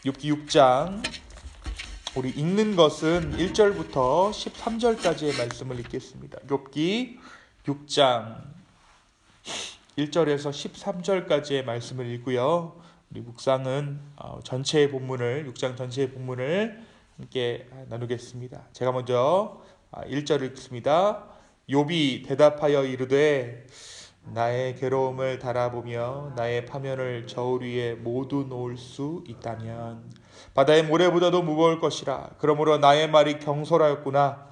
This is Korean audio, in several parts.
욥기 6장 우리 읽는 것은 1절부터 13절까지의 말씀을 읽겠습니다. 욥기 6장 1절에서 13절까지의 말씀을 읽고요. 우리 묵상은 전체의 본문을 6장 전체의 본문을 함께 나누겠습니다. 제가 먼저 1절을 읽습니다. 욥이 대답하여 이르되 나의 괴로움을 달아보며 나의 파면을 저울 위에 모두 놓을 수 있다면 바다의 모래보다도 무거울 것이라. 그러므로 나의 말이 경솔하였구나.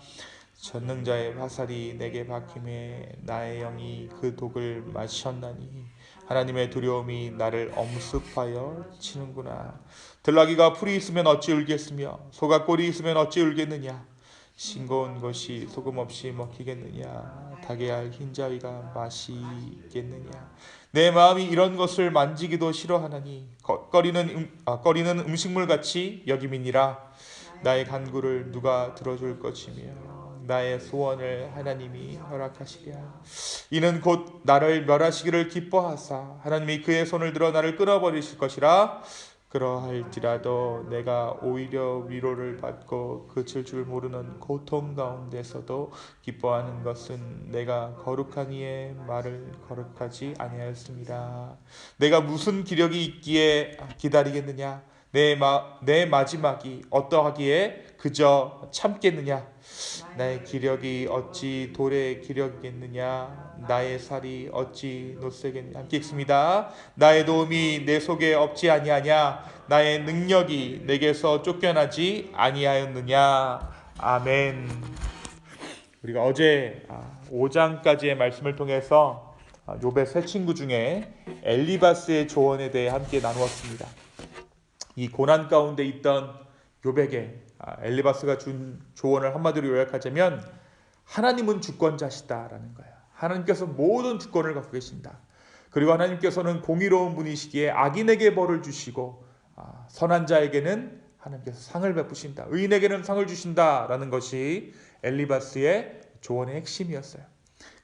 전능자의 화살이 내게 박힘에 나의 영이 그 독을 마셨나니 하나님의 두려움이 나를 엄습하여 치는구나. 들나귀가 풀이 있으면 어찌 울겠으며 소가 꼴이 있으면 어찌 울겠느냐. 싱거운 것이 소금 없이 먹히겠느냐. 닭의 알 흰자위가 마시겠느냐. 내 마음이 이런 것을 만지기도 싫어하나니 꺼리는 음식물같이 여김이니라. 나의 간구를 누가 들어줄 것이며 나의 소원을 하나님이 허락하시랴. 이는 곧 나를 멸하시기를 기뻐하사 하나님이 그의 손을 들어 나를 끊어버리실 것이라. 그러할지라도 내가 오히려 위로를 받고 그칠 줄 모르는 고통 가운데서도 기뻐하는 것은 내가 거룩한 이의 말을 거룩하지 아니하였습니다. 내가 무슨 기력이 있기에 기다리겠느냐. 내 마지막이 어떠하기에 그저 참겠느냐. 나의 기력이 어찌 돌의 기력이겠느냐. 나의 살이 어찌 노쇠겠느냐. 함께 읽습니다. 나의 도움이 내 속에 없지 아니하냐. 나의 능력이 내게서 쫓겨나지 아니하였느냐. 아멘. 우리가 어제 5장까지의 말씀을 통해서 욥의 세 친구 중에 엘리바스의 조언에 대해 함께 나누었습니다. 이 고난 가운데 있던 욥에게 엘리바스가 준 조언을 한마디로 요약하자면 하나님은 주권자시다라는 거예요. 하나님께서 모든 주권을 갖고 계신다. 그리고 하나님께서는 공의로운 분이시기에 악인에게 벌을 주시고 선한 자에게는 하나님께서 상을 베푸신다. 의인에게는 상을 주신다라는 것이 엘리바스의 조언의 핵심이었어요.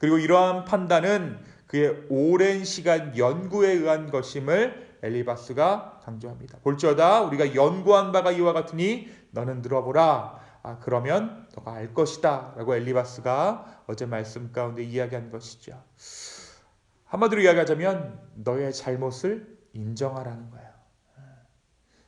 그리고 이러한 판단은 그의 오랜 시간 연구에 의한 것임을 엘리바스가 강조합니다. 볼지어다 우리가 연구한 바가 이와 같으니 너는 들어보라. 그러면 너가 알 것이다 라고 엘리바스가 어제 말씀 가운데 이야기한 것이죠. 한마디로 이야기하자면 너의 잘못을 인정하라는 거예요.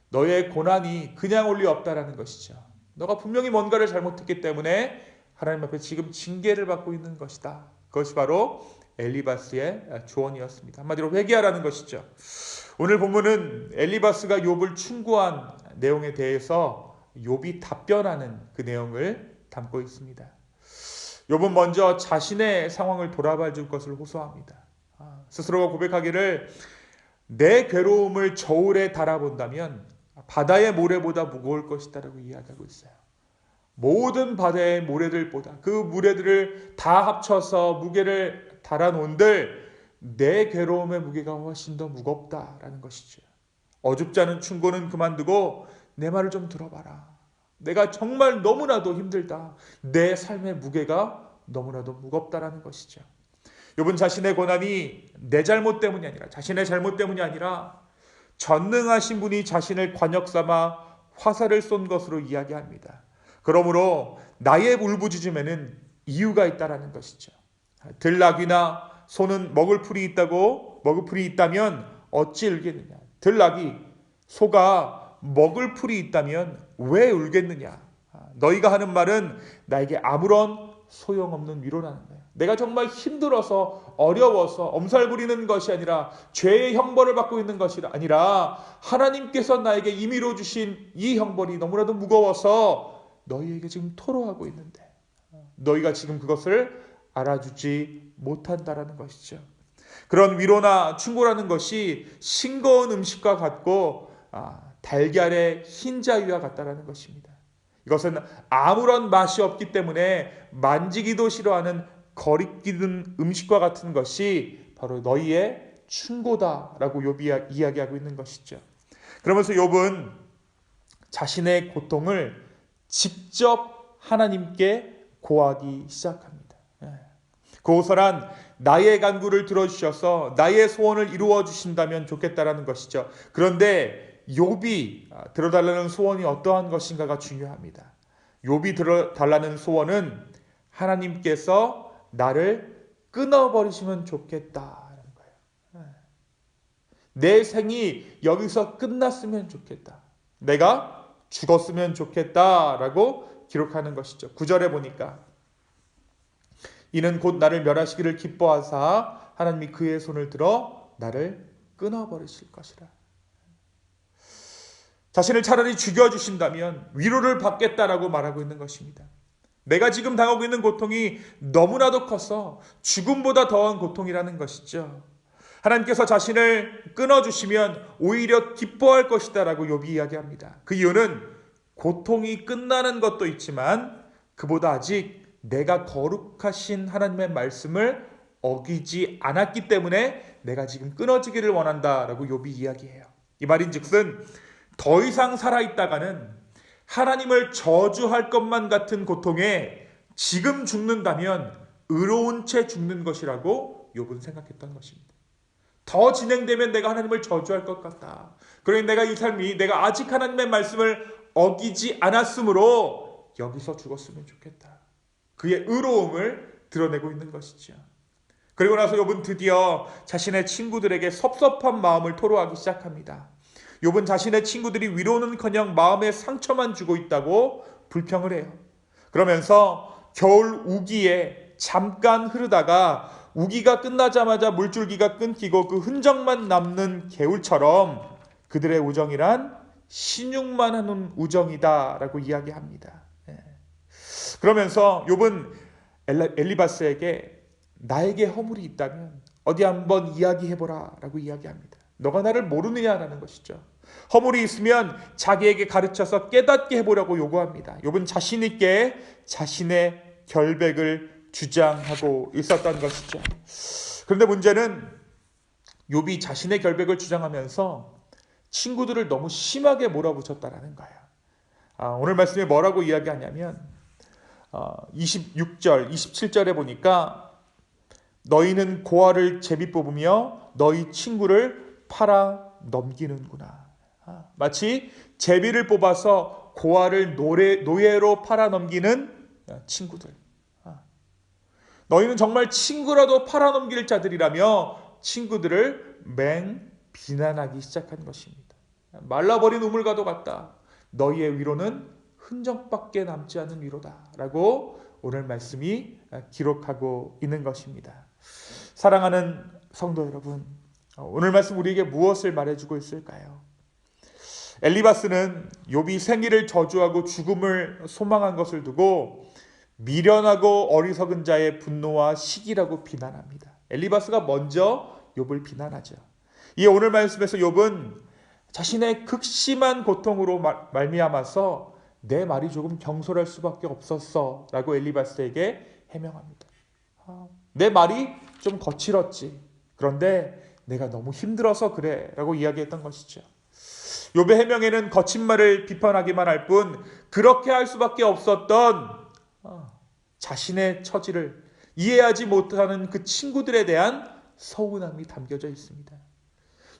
너의 고난이 그냥 올 리 없다라는 것이죠. 너가 분명히 뭔가를 잘못했기 때문에 하나님 앞에 지금 징계를 받고 있는 것이다. 그것이 바로 엘리바스의 조언이었습니다. 한마디로 회개하라는 것이죠. 오늘 본문은 엘리바스가 욥을 충고한 내용에 대해서 욥이 답변하는 그 내용을 담고 있습니다. 욥은 먼저 자신의 상황을 돌아봐 줄 것을 호소합니다. 스스로가 고백하기를 내 괴로움을 저울에 달아본다면 바다의 모래보다 무거울 것이다 라고 이야기하고 있어요. 모든 바다의 모래들보다 그 모래들을 다 합쳐서 무게를 달아놓은들 내 괴로움의 무게가 훨씬 더 무겁다라는 것이죠. 어줍지 않은 충고는 그만두고 내 말을 좀 들어봐라. 내가 정말 너무나도 힘들다. 내 삶의 무게가 너무나도 무겁다라는 것이죠. 욥은 자신의 고난이 내 잘못 때문이 아니라 자신의 잘못 때문이 아니라 전능하신 분이 자신을 관역 삼아 화살을 쏜 것으로 이야기합니다. 그러므로 나의 울부짖음에는 이유가 있다라는 것이죠. 들나귀나 소는 먹을 풀이 있다면 어찌 울겠느냐. 들나귀, 소가 먹을 풀이 있다면 왜 울겠느냐. 너희가 하는 말은 나에게 아무런 소용없는 위로라는 거예요. 내가 정말 힘들어서 어려워서 엄살 부리는 것이 아니라 죄의 형벌을 받고 있는 것이 아니라 하나님께서 나에게 임의로 주신 이 형벌이 너무나도 무거워서 너희에게 지금 토로하고 있는데 너희가 지금 그것을 알아주지 못한다라는 것이죠. 그런 위로나 충고라는 것이 싱거운 음식과 같고 달걀의 흰자위와 같다라는 것입니다. 이것은 아무런 맛이 없기 때문에 만지기도 싫어하는 거리끼는 음식과 같은 것이 바로 너희의 충고다라고 욥이 이야기하고 있는 것이죠. 그러면서 욥은 자신의 고통을 직접 하나님께 고하기 시작합니다. 고소란 나의 간구를 들어주셔서 나의 소원을 이루어 주신다면 좋겠다라는 것이죠. 그런데 욥이 들어달라는 소원이 어떠한 것인가가 중요합니다. 욥이 들어달라는 소원은 하나님께서 나를 끊어버리시면 좋겠다는 거예요. 내 생이 여기서 끝났으면 좋겠다. 내가 죽었으면 좋겠다라고 기록하는 것이죠. 9절에 보니까 이는 곧 나를 멸하시기를 기뻐하사 하나님이 그의 손을 들어 나를 끊어버리실 것이라. 자신을 차라리 죽여주신다면 위로를 받겠다라고 말하고 있는 것입니다. 내가 지금 당하고 있는 고통이 너무나도 커서 죽음보다 더한 고통이라는 것이죠. 하나님께서 자신을 끊어주시면 오히려 기뻐할 것이다 라고 욥이 이야기합니다. 그 이유는 고통이 끝나는 것도 있지만 그보다 아직 내가 거룩하신 하나님의 말씀을 어기지 않았기 때문에 내가 지금 끊어지기를 원한다 라고 욥이 이야기해요. 이 말인즉슨 더 이상 살아있다가는 하나님을 저주할 것만 같은 고통에 지금 죽는다면 의로운 채 죽는 것이라고 욥은 생각했던 것입니다. 더 진행되면 내가 하나님을 저주할 것 같다. 그러니 내가 이 삶이 내가 아직 하나님의 말씀을 어기지 않았으므로 여기서 죽었으면 좋겠다. 그의 의로움을 드러내고 있는 것이죠. 그리고 나서 욥은 드디어 자신의 친구들에게 섭섭한 마음을 토로하기 시작합니다. 욥은 자신의 친구들이 위로는커녕 마음에 상처만 주고 있다고 불평을 해요. 그러면서 겨울 우기에 잠깐 흐르다가 우기가 끝나자마자 물줄기가 끊기고 그 흔적만 남는 개울처럼 그들의 우정이란 신용만 하는 우정이다 라고 이야기합니다. 그러면서 욥은 엘리바스에게 나에게 허물이 있다면 어디 한번 이야기해보라 라고 이야기합니다. 너가 나를 모르느냐라는 것이죠. 허물이 있으면 자기에게 가르쳐서 깨닫게 해보려고 요구합니다. 욥은 자신 있게 자신의 결백을 주장하고 있었던 것이죠. 그런데 문제는 욥이 자신의 결백을 주장하면서 친구들을 너무 심하게 몰아붙였다라는 거예요. 오늘 말씀에 뭐라고 이야기하냐면 26절, 27절에 보니까 너희는 고아를 제비 뽑으며 너희 친구를 팔아 넘기는구나. 마치 제비를 뽑아서 고아를 노예로 팔아 넘기는 친구들. 너희는 정말 친구라도 팔아 넘길 자들이라며 친구들을 비난하기 시작한 것입니다. 말라버린 우물과도 같다. 너희의 위로는 흔적밖에 남지 않은 위로다 라고 오늘 말씀이 기록하고 있는 것입니다. 사랑하는 성도 여러분, 오늘 말씀 우리에게 무엇을 말해주고 있을까요? 엘리바스는 욥이 생일을 저주하고 죽음을 소망한 것을 두고 미련하고 어리석은 자의 분노와 시기라고 비난합니다. 엘리바스가 먼저 욥을 비난하죠. 이 오늘 말씀에서 욥은 자신의 극심한 고통으로 말미암아서 내 말이 조금 경솔할 수밖에 없었어 라고 엘리바스에게 해명합니다. 내 말이 좀 거칠었지. 그런데 내가 너무 힘들어서 그래 라고 이야기했던 것이죠. 욥의 해명에는 거친 말을 비판하기만 할 뿐 그렇게 할 수밖에 없었던 자신의 처지를 이해하지 못하는 그 친구들에 대한 서운함이 담겨져 있습니다.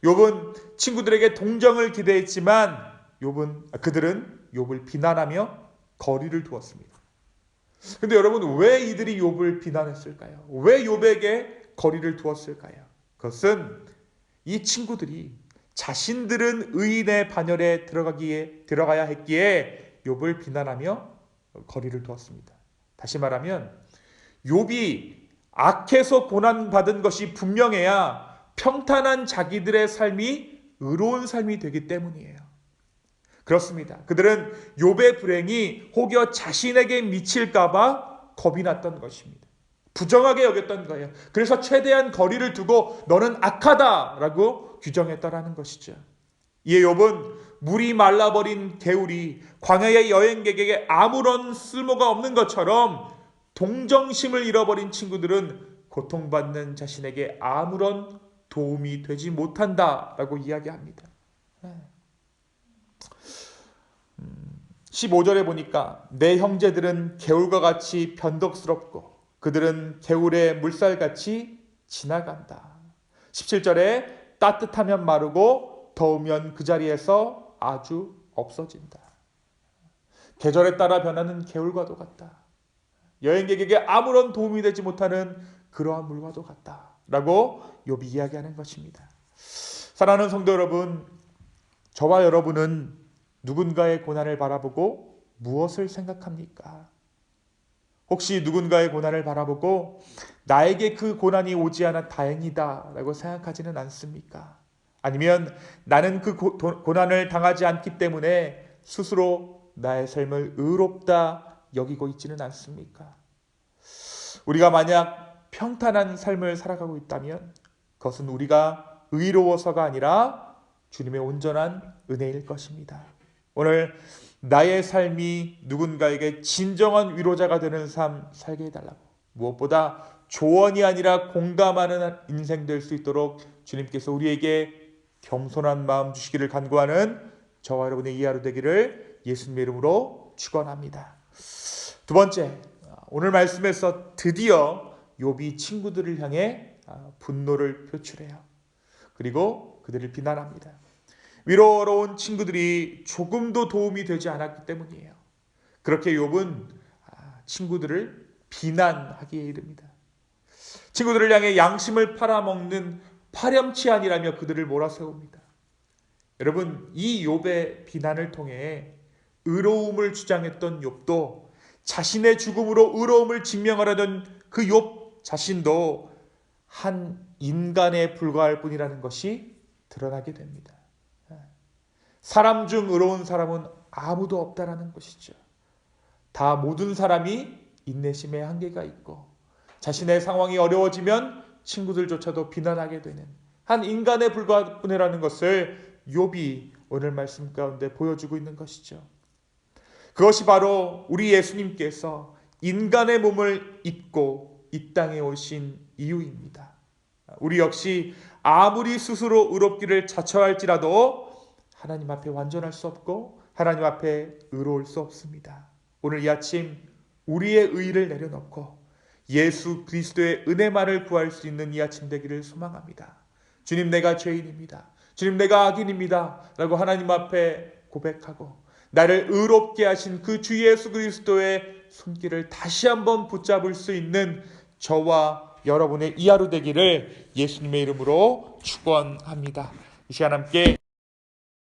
욥은 친구들에게 동정을 기대했지만 그들은 욥을 비난하며 거리를 두었습니다. 그런데 여러분, 왜 이들이 욥을 비난했을까요? 왜 욥에게 거리를 두었을까요? 그것은 이 친구들이 자신들은 의인의 반열에 들어가야 했기에 욥을 비난하며 거리를 두었습니다. 다시 말하면 욥이 악해서 고난받은 것이 분명해야 평탄한 자기들의 삶이 의로운 삶이 되기 때문이에요. 그렇습니다. 그들은 욥의 불행이 혹여 자신에게 미칠까 봐 겁이 났던 것입니다. 부정하게 여겼던 거예요. 그래서 최대한 거리를 두고 너는 악하다라고 규정했다라는 것이죠. 이에 욥은 물이 말라버린 개울이 광야의 여행객에게 아무런 쓸모가 없는 것처럼 동정심을 잃어버린 친구들은 고통받는 자신에게 아무런 도움이 되지 못한다라고 이야기합니다. 15절에 보니까 내 형제들은 개울과 같이 변덕스럽고 그들은 개울의 물살같이 지나간다. 17절에 따뜻하면 마르고 더우면 그 자리에서 아주 없어진다. 계절에 따라 변하는 개울과도 같다. 여행객에게 아무런 도움이 되지 못하는 그러한 물과도 같다. 라고 욥이 이야기하는 것입니다. 사랑하는 성도 여러분, 저와 여러분은 누군가의 고난을 바라보고 무엇을 생각합니까? 혹시 누군가의 고난을 바라보고 나에게 그 고난이 오지 않아 다행이다 라고 생각하지는 않습니까? 아니면 나는 그 고난을 당하지 않기 때문에 스스로 나의 삶을 의롭다 여기고 있지는 않습니까? 우리가 만약 평탄한 삶을 살아가고 있다면 그것은 우리가 의로워서가 아니라 주님의 온전한 은혜일 것입니다. 오늘 나의 삶이 누군가에게 진정한 위로자가 되는 삶 살게 해달라고, 무엇보다 조언이 아니라 공감하는 인생 될 수 있도록 주님께서 우리에게 겸손한 마음 주시기를 간구하는 저와 여러분의 이하로 되기를 예수님의 이름으로 축원합니다. 두 번째, 오늘 말씀에서 드디어 욥이 친구들을 향해 분노를 표출해요. 그리고 그들을 비난합니다. 위로로운 친구들이 조금도 도움이 되지 않았기 때문이에요. 그렇게 욥은 친구들을 비난하기에 이릅니다. 친구들을 향해 양심을 팔아먹는 파렴치한이라며 그들을 몰아세웁니다. 여러분, 이 욥의 비난을 통해 의로움을 주장했던 욥도 자신의 죽음으로 의로움을 증명하려던 그 욥 자신도 한 인간에 불과할 뿐이라는 것이 드러나게 됩니다. 사람 중 의로운 사람은 아무도 없다라는 것이죠. 다 모든 사람이 인내심의 한계가 있고 자신의 상황이 어려워지면 친구들조차도 비난하게 되는 한 인간에 불과할 뿐이라는 것을 욥이 오늘 말씀 가운데 보여주고 있는 것이죠. 그것이 바로 우리 예수님께서 인간의 몸을 입고 이 땅에 오신 이유입니다. 우리 역시 아무리 스스로 의롭기를 자처할지라도 하나님 앞에 완전할 수 없고 하나님 앞에 의로울 수 없습니다. 오늘 이 아침 우리의 의의를 내려놓고 예수 그리스도의 은혜만을 구할 수 있는 이 아침 되기를 소망합니다. 주님, 내가 죄인입니다. 주님, 내가 악인입니다. 라고 하나님 앞에 고백하고 나를 의롭게 하신 그 주 예수 그리스도의 손길을 다시 한번 붙잡을 수 있는 저와 여러분의 이 하루 되기를 예수님의 이름으로 축원합니다. 이 시간 함께